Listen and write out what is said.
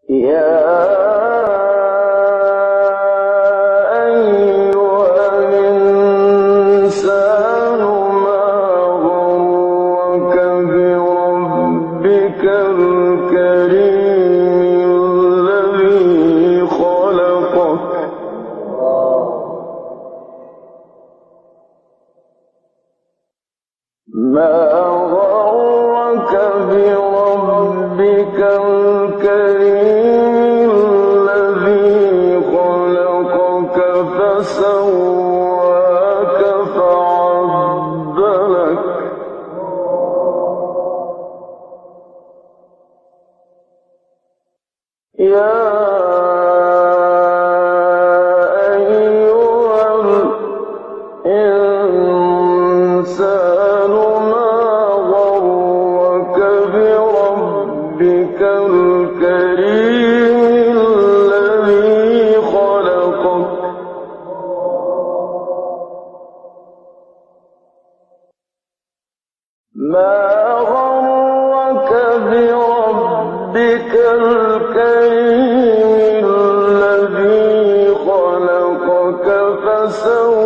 يا أيها الإنسان ما غرك بربك الكريم الذي خلقك ما غرك بربك الكريم الذي خلقك فسواك فعدلك يا أيها الإنسان ما غرك بربك الكريم الذي خلقك ما غرك بربك الكريم الذي خلقك فسواك